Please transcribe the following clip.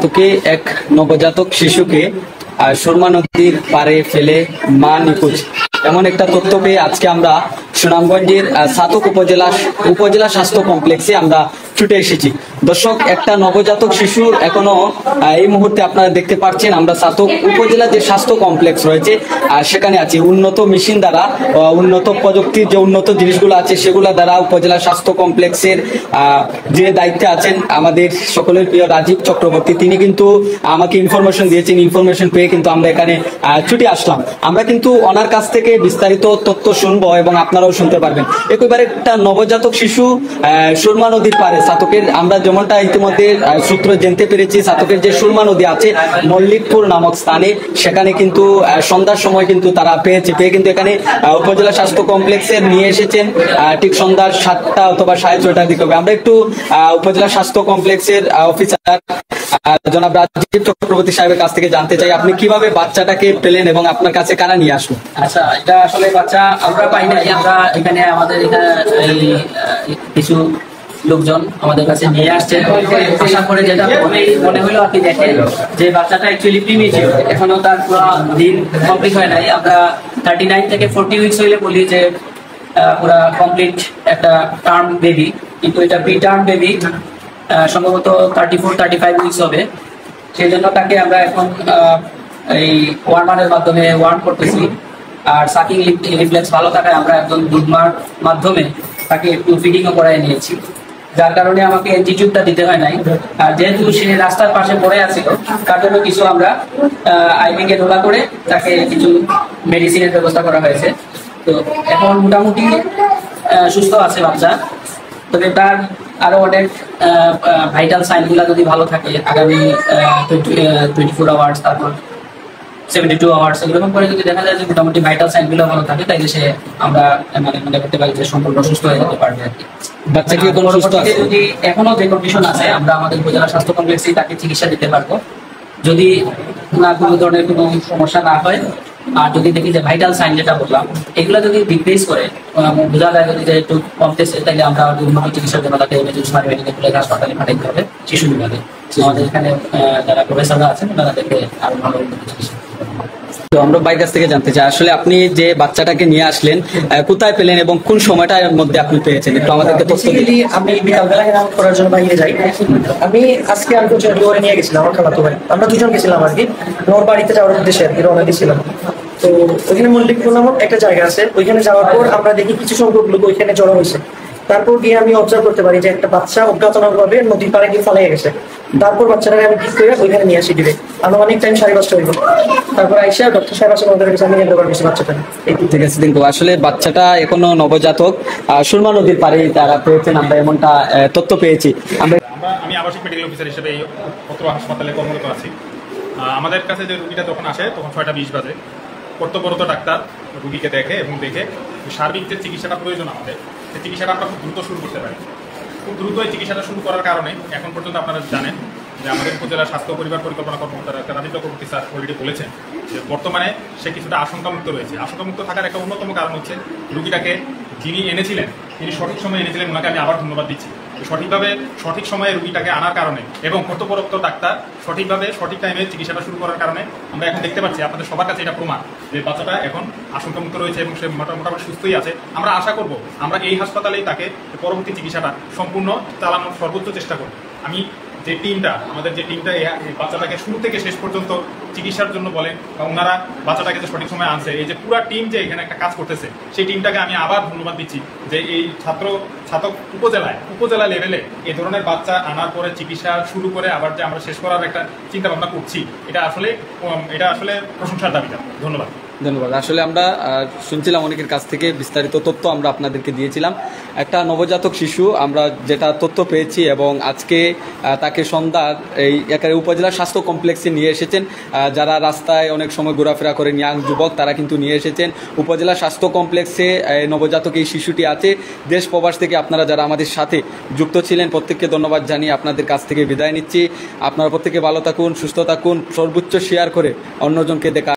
তোকে এক নবজাতক শিশুকে সুরমা নদীর পাড়ে ফেলে মা নিখোঁজ, এমন একটা তথ্য পেয়ে আজকে আমরা সুনামগঞ্জের ছাতক উপজেলা স্বাস্থ্য কমপ্লেক্সে আমরা ছুটে এসেছি। দর্শক, একটা নবজাতক শিশু এখনো এই মুহূর্তে আপনারা দেখতে পাচ্ছেন আমরা ছাতক উপজেলা যে স্বাস্থ্য কমপ্লেক্স রয়েছে সেখানে আছি। উন্নত মেশিন দ্বারা, উন্নত প্রযুক্তির যে উন্নত জিনিসগুলো আছে সেগুলো দ্বারা উপজেলা স্বাস্থ্য কমপ্লেক্সের যে দায়িত্বে আছেন আমাদের সকলের প্রিয় রাজীব চক্রবর্তী, তিনি কিন্তু আমাকে ইনফরমেশন দিয়েছেন। ইনফরমেশন পেয়ে কিন্তু আমরা এখানে ছুটে আসলাম। আমরা কিন্তু ওনার কাছ থেকে বিস্তারিত তথ্য শুনবো এবং আপনারাও শুনতে পারবেন। একেবারে একটা নবজাতক শিশু সুরমা নদীর পারে ছাতকের, আমরা যেমনটা ইতিমধ্যে সূত্র জানতে পেরেছি, ছাতকের যে সুরমা নদী আছে মল্লিকপুর নামক স্থানে, সেখানে কিন্তু সন্ধ্যার সময় কিন্তু তারা পেয়ে কিন্তু এখানে উপজেলা স্বাস্থ্য কমপ্লেক্সে নিয়ে এসেছেন ঠিক সন্ধ্যা 7টা অথবা 6:30টার দিকে হবে। আমরা একটু উপজেলা স্বাস্থ্য কমপ্লেক্সের অফিসার জনাব রাজীব চক্রবর্তী সাহেবের কাছ থেকে জানতে চাই, আপনি কিভাবে বাচ্চাটাকে পেলেন এবং আপনার কাছে কারা নিয়ে আসলো? আচ্ছা, এটা আসলে বাচ্চা আমরা পাই নাই, আমরা এখানে আমাদের এখানে কিছু লোকজন আমাদের কাছে নিয়ে আসছে। আসার পরে যেটা মনে হলো আর কি, দেখে যে বাচ্চাটা অ্যাকচুয়ালি প্রিমেচিউর, এখনো তার পুরো দিন কমপ্লিট হয় নাই। আমরা 39 থেকে 40 উইকস হইলে বলি যে পুরা কমপ্লিট একটা টার্ম বেবি, কিন্তু এটা প্রি টার্ম বেবি, সম্ভবত 34-35 উইকস হবে। সেই জন্য তাকে আমরা এখন এই ওয়ার্মারের মাধ্যমে ওয়ার্ম করতেছি। আর সাকিং রিফ্লেক্স ভালো থাকায় আমরা একদম দুধমার মাধ্যমে তাকে একটু ফিডিংও করাই নিয়েছি, যার কারণে আমাকে অ্যান্টিটিউডটা দিতে হয় নাই। আর যেহেতু সে রাস্তার পাশে পড়ে আছিল, তার জন্য কিছু আমরা আইপিকে ঢোলা করে তাকে কিছু মেডিসিনের ব্যবস্থা করা হয়েছে। তো এখন মোটামুটি সুস্থ আছে বাচ্চা। তবে তার আরো অনেক ভাইটাল সাইনগুলো যদি ভালো থাকে, আগামী 24 আওয়ার্স, তারপর 72 আওয়ার্স, এরকম করে যদি দেখা যায় যে মোটামুটি ভাইটাল সাইনগুলো ভালো থাকে, তাইলে সে আমরা মনে করতে পারি যে সম্পূর্ণ সুস্থ হয়ে যেতে পারবে আর কি। বাচ্চা কি কোনো সুস্থ আছে? যদি এখনো যে কন্ডিশন আছে, আমরা আমাদের উপজেলা স্বাস্থ্য কমপ্লেক্সে তাকে চিকিৎসা দিতে পারবো, যদি না কোনো ধরনের কোনো সমস্যা না হয়। আর যদি দেখি যে ভাইটাল সাইন যেটা বললাম, এগুলো যদি ডিক্রিজ করে, বোঝা যায় যদি একটু কমতেছে, তাহলে আমরা উন্নত চিকিৎসার জন্য তাকে মেডিকেল কলেজ হাসপাতালে পাঠাইতে হবে শিশু বিভাগে। আমাদের এখানে যারা প্রফেসররা আছেন তাদেরকে আরো ভালো চিকিৎসা। তো আমরা ভাইয়ের কাছ থেকে জানতে চাই, আসলে আপনি যে বাচ্চাটাকে নিয়ে আসলেন কোথায় পেলেন এবং কোন সময়টার মধ্যে আপনি পেয়েছেন, একটু আমাদেরকে তথ্য দিন। আমি বিকালবেলা রান্না করার জন্য বাইরে যাই। আমি আজকে আর কিছু ডিওরে নিয়ে গেছিলাম আমার খালাতো ভাই, আমরা দুজন গেছিলাম আর কি, ওর বাড়িতে যাওয়ার উদ্দেশ্যে আর কি রওনা দিয়েছিলাম। তো ওইখানে মল্লিকপুর নামক একটা জায়গা আছে, ওইখানে যাওয়ার পর আমরা দেখি কিছু সংখ্যক লোক ওইখানে জড়ো হয়েছে। তারপর গিয়ে আমি অবজার্ভ করতে পারি যে একটা বাচ্চা অজ্ঞাতনাক ভাবে নদীর পাড়ে গিয়ে ফালাই গেছে। তারপর বাচ্চাটাকে আমি ঠিক করে ওইখানে নিয়ে আসি দিবে। আমরা অনেক টাইম 5:30 হইল, তারপর আইসা ডক্টর সাহেব আসলে ওদের কাছে আমি নিয়ে যাবো বাচ্চাটা। ঠিক আছে, কিন্তু আসলে বাচ্চাটা এখনো নবজাতক সুরমা নদীর পাড়ে তারা পেয়েছেন, আমরা এমনটা তথ্য পেয়েছি। আমি আবাসিক মেডিকেল অফিসার হিসেবে এই পত্র হাসপাতালে কর্মরত আছি। আমাদের কাছে যে রুগীটা যখন আসে তখন 6:20 বাজে। কর্তব্যরত ডাক্তার রুগীকে দেখে এবং দেখে সার্বিক যে চিকিৎসাটা প্রয়োজন আমাদের, সেই চিকিৎসাটা আমরা খুব দ্রুত শুরু করতে পারি। খুব দ্রুত এই চিকিৎসাটা শুরু করার কারণে এখন পর্যন্ত আপনারা জানেন যে আমাদের উপজেলা স্বাস্থ্য পরিবার পরিকল্পনা কর্মকর্তা doctor Rajib Chakraborty sir already বলেছেন যে বর্তমানে সে কিছুটা আশঙ্কামুক্ত রয়েছে। আশঙ্কামুক্ত থাকার একটা অন্যতম কারণ হচ্ছে রুগীটাকে যিনি এনেছিলেন, তিনি সঠিক সময়ে এনেছিলেন, ওনাকে আমি আবার ধন্যবাদ দিচ্ছি। সঠিকভাবে সঠিক সময়ে রুগীটাকে আনার কারণে এবং কর্তব্যরত ডাক্তার সঠিকভাবে সঠিক টাইমে চিকিৎসাটা শুরু করার কারণে আমরা এখন দেখতে পাচ্ছি, আপনাদের সবার কাছে এটা প্রমাণ যে বাচ্চাটা এখন আশঙ্কামুক্ত রয়েছে এবং সে মোটামুটি সুস্থই আছে। আমরা আশা করব আমরা এই হাসপাতালেই তাকে পরবর্তী চিকিৎসাটা সম্পূর্ণ চালানোর সর্বোচ্চ চেষ্টা করব। আমি যে টিমটা, আমাদের যে টিমটা এই বাচ্চাটাকে শুরু থেকে শেষ পর্যন্ত চিকিৎসার জন্য বলেন বা ওনারা বাচ্চাটাকে যে সঠিক সময় আনছে, এই যে পুরো টিম যে এখানে একটা কাজ করতেছে, সেই টিমটাকে আমি আবার ধন্যবাদ দিচ্ছি যে এই ছাতক উপজেলা লেভেলে এই ধরনের বাচ্চা আনার পরে চিকিৎসা শুরু করে আবার যে আমরা শেষ করার একটা চিন্তা ভাবনা করছি, এটা আসলে প্রশংসার দাবিদার। ধন্যবাদ। আসলে আমরা শুনছিলাম অনেকের কাছ থেকে বিস্তারিত তথ্য আমরা আপনাদেরকে দিয়েছিলাম। একটা নবজাতক শিশু আমরা যেটা তথ্য পেয়েছি এবং আজকে তাকে সন্ধ্যার এই একেবারে উপজেলা স্বাস্থ্য কমপ্লেক্সে নিয়ে এসেছেন। যারা রাস্তায় অনেক সময় ঘোরাফেরা করেন ইয়াং যুবক, তারা কিন্তু নিয়ে এসেছেন উপজেলা স্বাস্থ্য কমপ্লেক্সে। নবজাতক এই শিশুটি আছে। দেশ প্রবাস থেকে আপনারা যারা আমাদের সাথে যুক্ত ছিলেন প্রত্যেককে ধন্যবাদ জানিয়ে আপনাদের কাছ থেকে বিদায় নিচ্ছি। আপনারা প্রত্যেকে ভালো থাকুন, সুস্থ থাকুন, সর্বোচ্চ শেয়ার করে অন্যজনকে দেখা